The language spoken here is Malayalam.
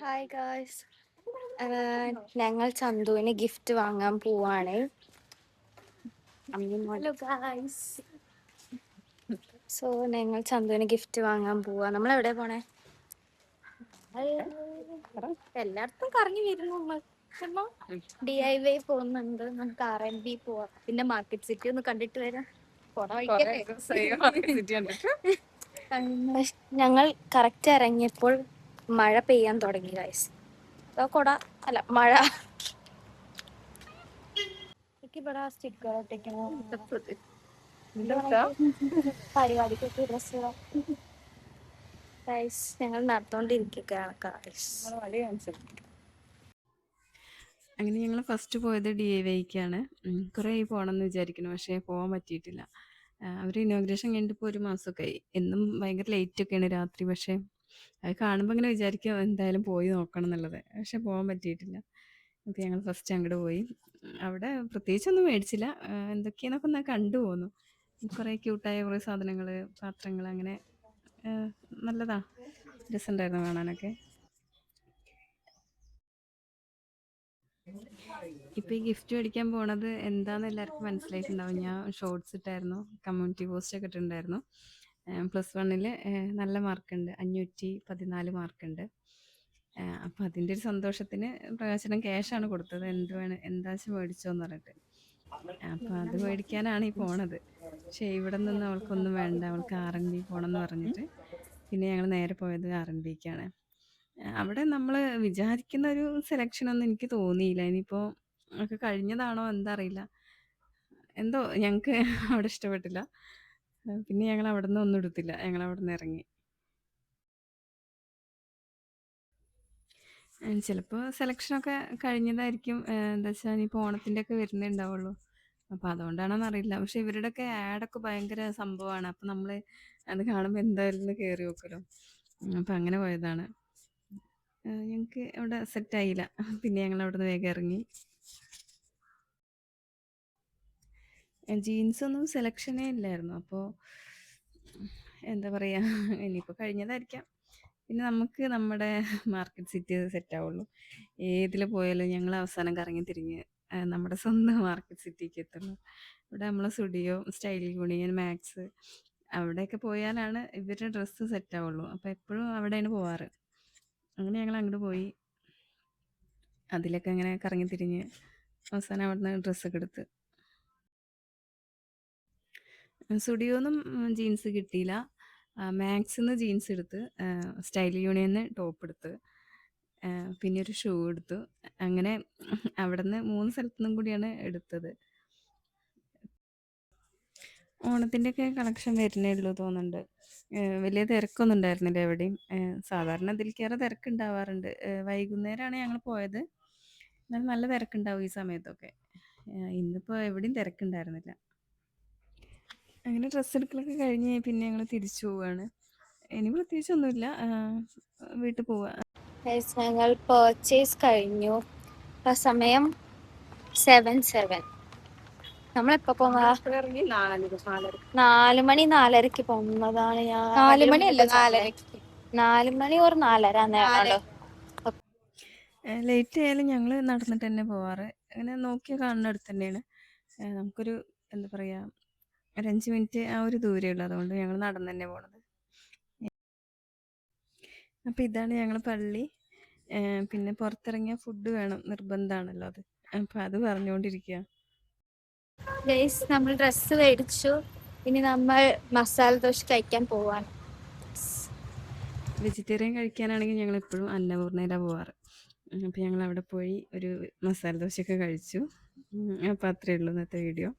ഹായ് ഗായ്സ്, ഞങ്ങൾ ചന്തുവിന് ഗിഫ്റ്റ് വാങ്ങാൻ പോവാണ്. Hello guys. സോ ഞങ്ങൾ ചന്തുവിന് ഗിഫ്റ്റ് വാങ്ങാൻ പോവാ. നമ്മൾ എവിടെ പോണേ? എല്ലായിടത്തും കറങ്ങി വരുന്നു. DIY പോകുന്നുണ്ട്, നമുക്ക് RNB പോവാം, പിന്നെ മാർക്കറ്റ് സിറ്റി ഒന്ന് കണ്ടിട്ട് വരാം. ഞങ്ങൾ കറക്റ്റ് ഇറങ്ങിയപ്പോൾ മഴ പെയ്യാൻ തുടങ്ങി ഗൈസ്. കൊട അല്ല മഴ. ഇവിടെ സ്റ്റിക്കർ ഒട്ടിക്കണോ പരിപാടിക്കൊക്കെ ഡ്രസ് ഗൈസ്. ഞങ്ങൾ നടത്തോണ്ടിരിക്കുകയാണ് ഗൈസ്. അങ്ങനെ ഞങ്ങൾ ഫസ്റ്റ് പോയത് DIYക്കാണ്. കുറേ പോകണമെന്ന് വിചാരിക്കുന്നു, പക്ഷേ പോകാൻ പറ്റിയിട്ടില്ല. അവർ ഇനോഗ്രേഷൻ കഴിഞ്ഞിട്ട് ഇപ്പോൾ ഒരു മാസമൊക്കെ ആയി. എന്നും ഭയങ്കര ലേറ്റൊക്കെയാണ് രാത്രി. പക്ഷേ അത് കാണുമ്പോൾ ഇങ്ങനെ വിചാരിക്കും എന്തായാലും പോയി നോക്കണം എന്നുള്ളത്. പക്ഷേ പോകാൻ പറ്റിയിട്ടില്ല. അപ്പോൾ ഞങ്ങൾ ഫസ്റ്റ് അങ്ങോട്ട് പോയി. അവിടെ പ്രത്യേകിച്ചൊന്നും മേടിച്ചില്ല. എന്തൊക്കെയാണെന്നൊക്കെ ഒന്ന് കണ്ടു പോന്നു. കുറേ ക്യൂട്ടായ കുറേ സാധനങ്ങൾ, പാത്രങ്ങൾ, അങ്ങനെ നല്ലതാ, രസമുണ്ടായിരുന്നു കാണാനൊക്കെ. ഇപ്പൊ ഈ ഗിഫ്റ്റ് മേടിക്കാൻ പോണത് എന്താന്ന് എല്ലാവർക്കും മനസ്സിലായിട്ടുണ്ടാവും. ഞാൻ ഷോർട്സ് ഇട്ടായിരുന്നു, കമ്മ്യൂണിറ്റി പോസ്റ്റ് ഒക്കെ ഇട്ടിട്ടുണ്ടായിരുന്നു. +1 നല്ല മാർക്കുണ്ട്, 514 മാർക്കുണ്ട്. അപ്പം അതിൻ്റെ ഒരു സന്തോഷത്തിന് പ്രകാശനം ക്യാഷാണ് കൊടുത്തത്. എന്താച്ചാൽ മേടിച്ചോന്ന് പറഞ്ഞിട്ട്. അപ്പം അത് മേടിക്കാനാണ് ഈ പോണത്. പക്ഷേ ഇവിടെ നിന്ന് അവൾക്കൊന്നും വേണ്ട, അവൾക്ക് RNB പോകണം എന്ന് പറഞ്ഞിട്ട് പിന്നെ ഞങ്ങൾ നേരെ പോയത് RNBക്കാണ്. അവിടെ നമ്മൾ വിചാരിക്കുന്ന ഒരു സെലക്ഷനൊന്നും എനിക്ക് തോന്നിയില്ല. ഇനിയിപ്പോൾ ഒക്കെ കഴിഞ്ഞതാണോ എന്താ അറിയില്ല. എന്തോ ഞങ്ങൾക്ക് അവിടെ ഇഷ്ടപ്പെട്ടില്ല. പിന്നെ ഞങ്ങൾ അവിടെ നിന്ന് ഒന്നും എടുത്തില്ല. ഞങ്ങൾ അവിടെ നിന്ന് ഇറങ്ങി. ചിലപ്പോൾ സെലക്ഷനൊക്കെ കഴിഞ്ഞതായിരിക്കും. എന്താ വെച്ചാൽ ഇനിയിപ്പോൾ ഓണത്തിൻ്റെയൊക്കെ വരുന്നേ ഉണ്ടാവുള്ളൂ. അപ്പോൾ അതുകൊണ്ടാണോന്ന് അറിയില്ല. പക്ഷേ ഇവരുടെയൊക്കെ ആഡൊക്കെ ഭയങ്കര സംഭവമാണ്. അപ്പോൾ നമ്മൾ അത് കാണുമ്പോൾ എന്തായാലും ഒന്ന് കയറി നോക്കുമല്ലോ. അപ്പോൾ അങ്ങനെ പോയതാണ്. ഞങ്ങൾക്ക് അവിടെ സെറ്റായില്ല. പിന്നെ ഞങ്ങൾ അവിടെ നിന്ന് വേഗം ഇറങ്ങി. ജീൻസൊന്നും സെലക്ഷനേ ഇല്ലായിരുന്നു. അപ്പോൾ എന്താ പറയുക, ഇനിയിപ്പോൾ കഴിഞ്ഞതായിരിക്കാം. പിന്നെ നമുക്ക് നമ്മുടെ മാർക്കറ്റ് സിറ്റി സെറ്റാവുള്ളൂ. ഏതിൽ പോയാലും ഞങ്ങൾ അവസാനം കറങ്ങി തിരിഞ്ഞ് നമ്മുടെ സ്വന്തം മാർക്കറ്റ് സിറ്റിക്ക് എത്തുള്ളൂ. ഇവിടെ നമ്മളെ സ്റ്റുഡിയോ, സ്റ്റൈൽ യൂണിയൻ, മാക്സ്, അവിടെയൊക്കെ പോയാലാണ് ഇവരുടെ ഡ്രസ്സ് സെറ്റാവുള്ളൂ. അപ്പോൾ എപ്പോഴും അവിടെയാണ് പോവാറ്. അങ്ങനെ ഞങ്ങൾ അങ്ങോട്ട് പോയി. അതിലൊക്കെ അങ്ങനെ കറങ്ങി തിരിഞ്ഞ് അവസാനം അവിടെ നിന്ന് ഡ്രസ്സൊക്കെ എടുത്ത്. സ്റ്റുഡിയോന്നും ജീൻസ് കിട്ടിയില്ല. മാക്സിന്ന് ജീൻസ് എടുത്ത്, സ്റ്റൈൽ യൂണിയന്ന് ടോപ്പ് എടുത്ത്, പിന്നെ ഒരു ഷൂ എടുത്തു. അങ്ങനെ അവിടെ നിന്ന് 3 സ്ഥലത്തു നിന്നും കൂടിയാണ് എടുത്തത്. ഓണത്തിൻ്റെയൊക്കെ കളക്ഷൻ വരുന്നേ ഉള്ളൂ തോന്നുന്നുണ്ട്. വലിയ തിരക്കൊന്നും ഉണ്ടായിരുന്നില്ല എവിടെയും. സാധാരണ ഇതിലേക്കേറെ തിരക്കുണ്ടാവാറുണ്ട്. വൈകുന്നേരമാണ് ഞങ്ങൾ പോയത്. എന്നാലും നല്ല തിരക്കുണ്ടാവും ഈ സമയത്തൊക്കെ. ഇന്നിപ്പോൾ എവിടെയും തിരക്കുണ്ടായിരുന്നില്ല. അങ്ങനെ ഡ്രസ്സ് എടുക്കലൊക്കെ കഴിഞ്ഞ് പിന്നെ ഞങ്ങൾ തിരിച്ചു പോവുകയാണ്. ഇനി പ്രത്യേകിച്ചൊന്നുമില്ല, വീട്ടിൽ പോവുക. ഞങ്ങൾ പർച്ചേസ് കഴിഞ്ഞു. ഇപ്പൊ സമയം 7:07. നമ്മളെപ്പോ പോവാ? 4 മണി 4:30 പോകുന്നതാണ്. ഞാൻ 4 മണിയല്ല 4:30. 4 മണി ഒരു 4:30 നേരമല്ലോ. ലേറ്റ് ആയാലും ഞങ്ങൾ നടന്നിട്ട് തന്നെ പോവാറ്. അങ്ങനെ നോക്കിയാൽ കാണുന്ന അടുത്ത് തന്നെയാണ്. നമുക്കൊരു എന്താ പറയുക, ഒരു 5 മിനിറ്റ് ആ ഒരു ദൂരമേ ഉള്ളൂ. അതുകൊണ്ട് ഞങ്ങൾ നടന്ന് തന്നെ പോണത്. അപ്പോൾ ഇതാണ് ഞങ്ങൾ പള്ളി. പിന്നെ പുറത്തിറങ്ങിയ ഫുഡ് വേണം, നിർബന്ധമാണല്ലോ അത്. അപ്പോൾ അത് പറഞ്ഞുകൊണ്ടിരിക്കുക. ഗൈസ്, നമ്മൾ ഡ്രസ്സ് മേടിച്ചു. ഇനി നമ്മൾ മസാല ദോശ കഴിക്കാൻ പോവാണ്. വെജിറ്റേറിയൻ കഴിക്കാനാണെങ്കിൽ ഞങ്ങൾ എപ്പോഴും അന്നപൂർണ്ണയിലാണ് പോവാറ്. അപ്പോൾ ഞങ്ങൾ അവിടെ പോയി ഒരു മസാല ദോശയൊക്കെ കഴിച്ചു. അപ്പോൾ അത്രയേ ഉള്ളൂ ഇന്നത്തെ വീഡിയോ.